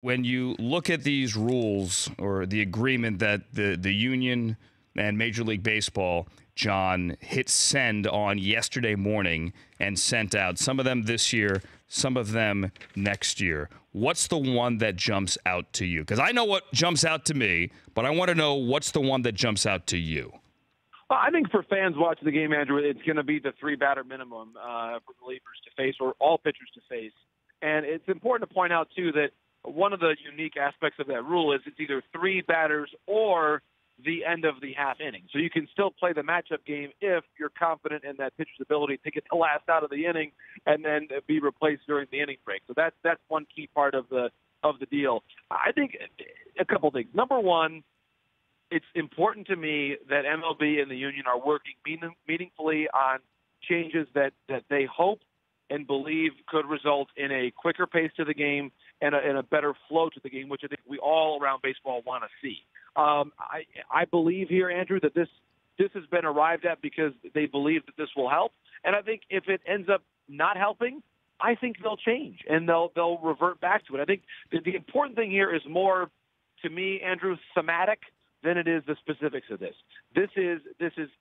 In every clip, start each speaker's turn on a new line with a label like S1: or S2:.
S1: when you look at these rules or the agreement that the union and Major League Baseball, John, hit send on yesterday morning and sent out, some of them this year, some of them next year, what's the one that jumps out to you? Because I know what jumps out to me, but I want to know what's the one that jumps out to you.
S2: Well, I think for fans watching the game, Andrew, it's going to be the 3-batter minimum for relievers to face or all pitchers to face. And it's important to point out, too, that one of the unique aspects of that rule is it's either 3 batters or the end of the half inning. So you can still play the matchup game if you're confident in that pitcher's ability to get the last out of the inning and then be replaced during the inning break. So that's one key part of the deal. I think a couple things. Number one, it's important to me that MLB and the union are working meaningfully on changes that they hope and believe could result in a quicker pace to the game and a better flow to the game, which I think we all around baseball want to see. I believe here, Andrew, that this has been arrived at because they believe that this will help. And I think if it ends up not helping, I think they'll change and they'll revert back to it. I think the important thing here is more, to me, Andrew, thematic than it is the specifics of this. This is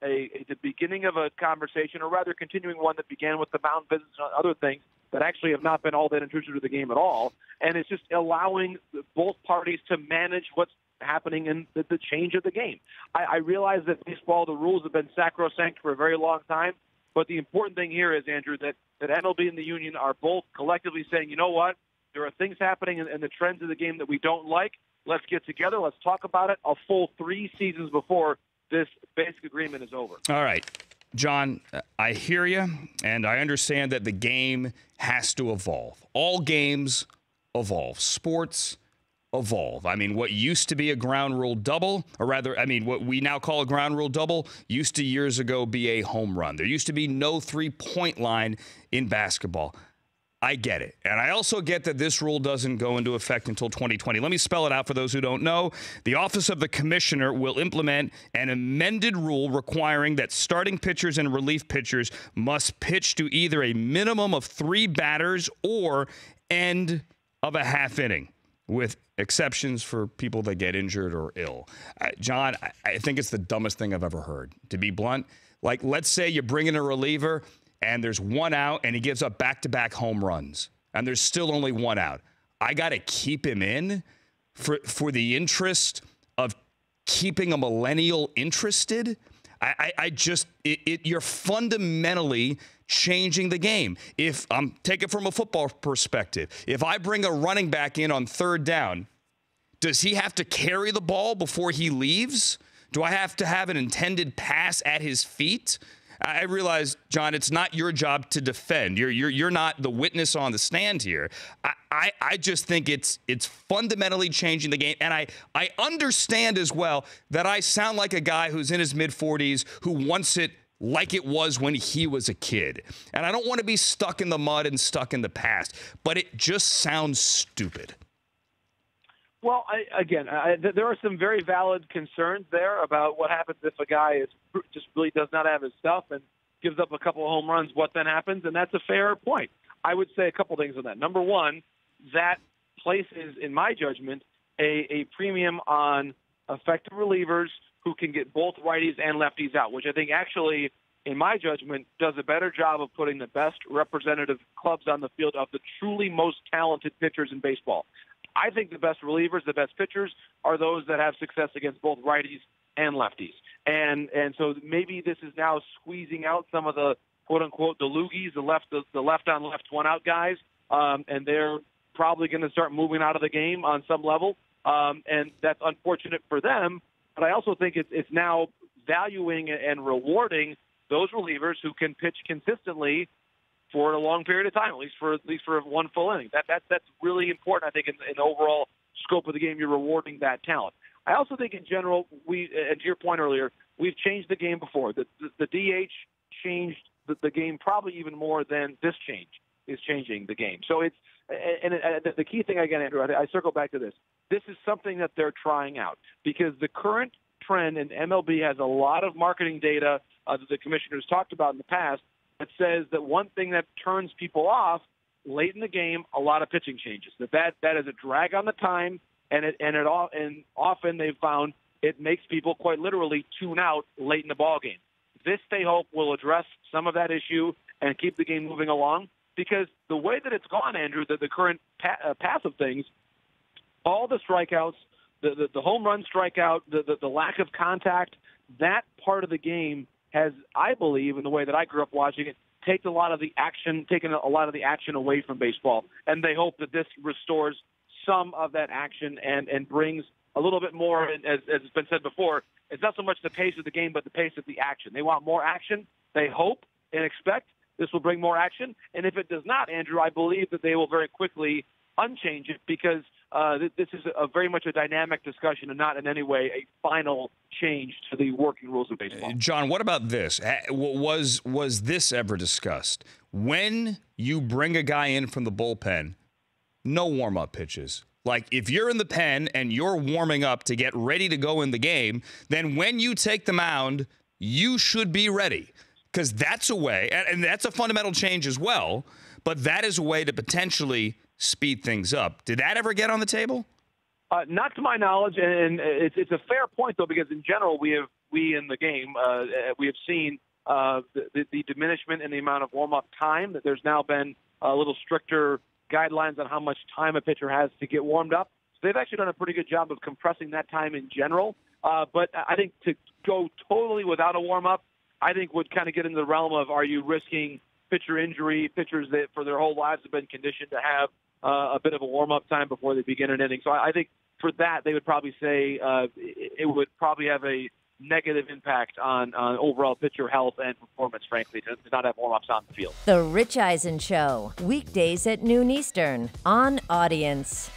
S2: the beginning of a conversation, or rather continuing one that began with the mound visits and other things that actually have not been all that intrusive to the game at all. And it's just allowing both parties to manage what's happening in the change of the game. I realize that baseball, the rules have been sacrosanct for a very long time, but the important thing here is, Andrew, that MLB and the union are both collectively saying, you know what, there are things happening in the trends of the game that we don't like. Let's get together. Let's talk about it a full 3 seasons before this basic agreement is over.
S1: All right. John, I hear you, and I understand that the game has to evolve. All games evolve. Sports evolve. I mean, what used to be a ground rule double, or rather, I mean, what we now call a ground rule double, used to years ago be a home run. There used to be no 3-point line in basketball. I get it. And I also get that this rule doesn't go into effect until 2020. Let me spell it out for those who don't know. The Office of the Commissioner will implement an amended rule requiring that starting pitchers and relief pitchers must pitch to either a minimum of 3 batters or end of a half inning, with exceptions for people that get injured or ill. John, I think it's the dumbest thing I've ever heard, to be blunt. Like, let's say you bring in a reliever and there's 1 out, and he gives up back-to-back home runs, and there's still only 1 out. I got to keep him in for the interest of keeping a millennial interested. You're fundamentally changing the game. If I'm taking it from a football perspective, if I bring a running back in on 3rd down, does he have to carry the ball before he leaves? Do I have to have an intended pass at his feet? I realize, John, it's not your job to defend. You're not the witness on the stand here. I just think it's fundamentally changing the game. And I understand as well that I sound like a guy who's in his mid-40s who wants it like it was when he was a kid. And I don't want to be stuck in the mud and stuck in the past. But it just sounds stupid.
S2: Well, there are some very valid concerns there about what happens if a guy just really does not have his stuff and gives up a couple of home runs. What then happens? And that's a fair point. I would say a couple things on that. Number one, that places, in my judgment, a premium on effective relievers who can get both righties and lefties out, which I think actually, in my judgment, does a better job of putting the best representative clubs on the field of the truly most talented pitchers in baseball. I think the best relievers, the best pitchers, are those that have success against both righties and lefties. And so maybe this is now squeezing out some of the quote-unquote the loogies, the left-on-left one-out guys, and they're probably going to start moving out of the game on some level. And that's unfortunate for them. But I also think it's now valuing and rewarding those relievers who can pitch consistently for a long period of time, at least for 1 full inning. That's really important, I think, in the overall scope of the game. You're rewarding that talent. I also think in general, and to your point earlier, we've changed the game before. The DH changed the game probably even more than this change is changing the game. So the key thing, again, Andrew, I circle back to this. This is something that they're trying out because the current trend, and MLB has a lot of marketing data that the commissioners talked about in the past, that says that one thing that turns people off late in the game, a lot of pitching changes. That is a drag on the time, and often they've found it makes people quite literally tune out late in the ball game. This, they hope, will address some of that issue and keep the game moving along, because the way that it's gone, Andrew, the current path of things, all the strikeouts, the home run strikeout, the lack of contact, that part of the game has, I believe, in the way that I grew up watching it, taken a lot of the action away from baseball. And they hope that this restores some of that action and brings a little bit more, as it's been said before, it's not so much the pace of the game, but the pace of the action. They want more action. They hope and expect this will bring more action. And if it does not, Andrew, I believe that they will very quickly unchange it, because this is very much a dynamic discussion and not in any way a final change to the working rules of baseball.
S1: John, what about this? Was this ever discussed? When you bring a guy in from the bullpen, no warm-up pitches. Like, if you're in the pen and you're warming up to get ready to go in the game, then when you take the mound, you should be ready. Because that's a way, and that's a fundamental change as well, but that is a way to potentially speed things up. Did that ever get on the table?
S2: Not to my knowledge, and it's a fair point, though, because in general we in the game we have seen the diminishment in the amount of warm-up time. That there's now been a little stricter guidelines on how much time a pitcher has to get warmed up. So they've actually done a pretty good job of compressing that time in general. But I think to go totally without a warm-up, I think would kind of get into the realm of, are you risking pitcher injury, pitchers that for their whole lives have been conditioned to have a bit of a warm-up time before they begin an inning. So I think for that, they would probably say it would probably have a negative impact on overall pitcher health and performance, frankly, to not have warm-ups on the field.
S3: The Rich Eisen Show, weekdays at noon Eastern on Audience.